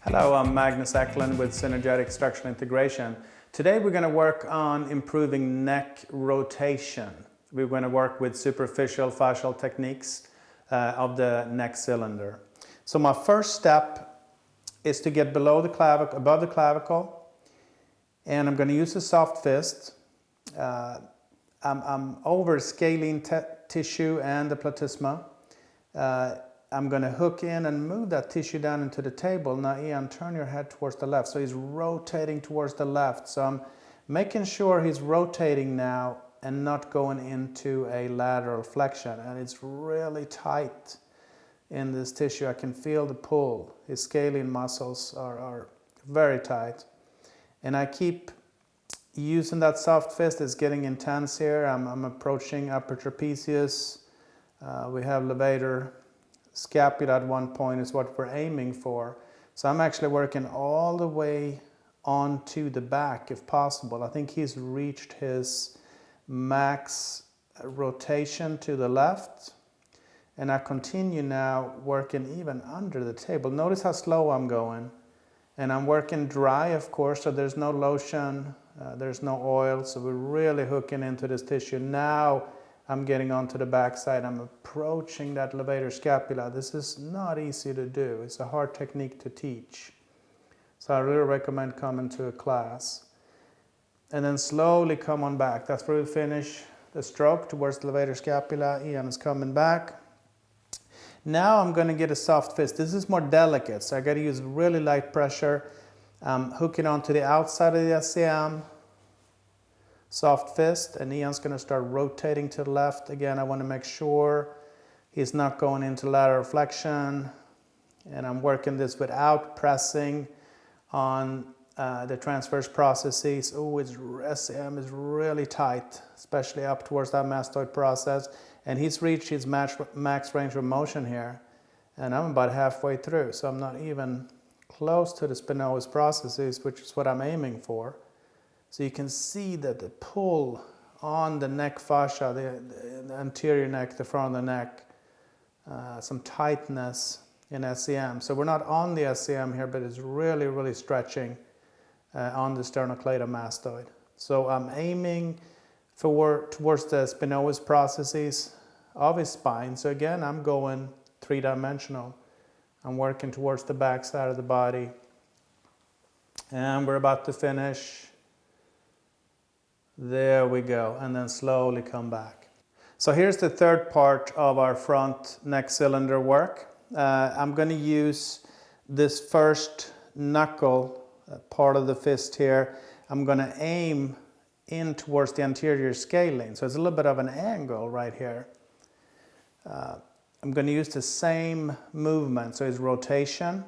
Hello, I'm Magnus Eklund with Synergetic Structural Integration. Today we're going to work on improving neck rotation. We're going to work with superficial fascial techniques of the neck cylinder. So my first step is to get below the clavicle, above the clavicle, and I'm going to use a soft fist. I'm over scalene tissue and the platysma. I'm going to hook in and move that tissue down into the table. Now Ian, turn your head towards the left. So he's rotating towards the left. So I'm making sure he's rotating now and not going into a lateral flexion. And it's really tight in this tissue. I can feel the pull. His scalene muscles are very tight. And I keep using that soft fist. It's getting intense here. I'm approaching upper trapezius. We have levator scapula at one point is what we're aiming for. So I'm actually working all the way onto the back if possible. I think he's reached his max rotation to the left. And I continue now working even under the table. Notice how slow I'm going. And I'm working dry, of course, so there's no lotion, there's no oil. So we're really hooking into this tissue. Now I'm getting onto the back side. I'm approaching that levator scapula. This is not easy to do. It's a hard technique to teach. So I really recommend coming to a class. And then slowly come on back. That's where we finish the stroke towards the levator scapula. Ian is coming back. Now I'm going to get a soft fist. This is more delicate, so I got to use really light pressure. Hooking onto the outside of the SCM. Soft fist, and Ian's going to start rotating to the left. Again, I want to make sure he's not going into lateral flexion. And I'm working this without pressing on the transverse processes. Oh, SCM is really tight, especially up towards that mastoid process. And he's reached his max range of motion here. And I'm about halfway through, so I'm not even close to the spinosus processes, which is what I'm aiming for. So you can see that the pull on the neck fascia, the anterior neck, the front of the neck, some tightness in SCM. So we're not on the SCM here, but it's really, really stretching on the sternocleidomastoid. So I'm aiming towards the spinosus processes of his spine. So again, I'm going three-dimensional. I'm working towards the back side of the body. And we're about to finish. There we go, and then slowly come back. So here's the third part of our front neck cylinder work. I'm going to use this first knuckle, part of the fist here. I'm going to aim in towards the anterior scalene. So it's a little bit of an angle right here. I'm going to use the same movement, so it's rotation.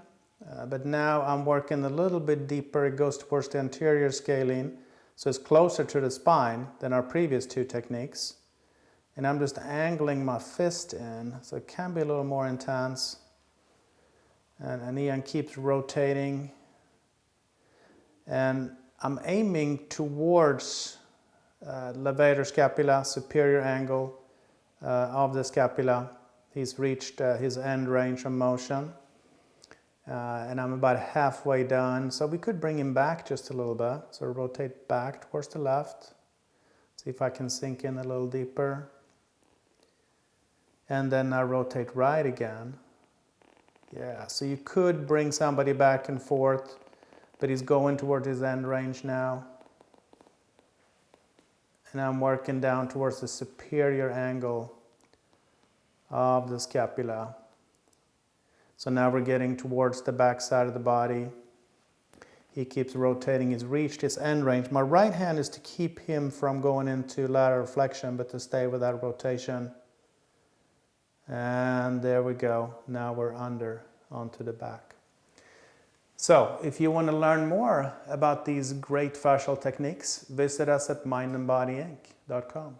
But now I'm working a little bit deeper. It goes towards the anterior scalene. So it's closer to the spine than our previous two techniques. And I'm just angling my fist in, so it can be a little more intense. And Ian keeps rotating. And I'm aiming towards levator scapula, superior angle of the scapula. He's reached his end range of motion. And I'm about halfway done, so we could bring him back just a little bit. So rotate back towards the left. See if I can sink in a little deeper. And then I rotate right again. Yeah, so you could bring somebody back and forth, but he's going toward his end range now. And I'm working down towards the superior angle of the scapula. So now we're getting towards the back side of the body. He keeps rotating. He's reached his end range. My right hand is to keep him from going into lateral flexion, but to stay with that rotation. And there we go. Now we're under onto the back. So if you want to learn more about these great fascial techniques, visit us at mindandbodyinc.com.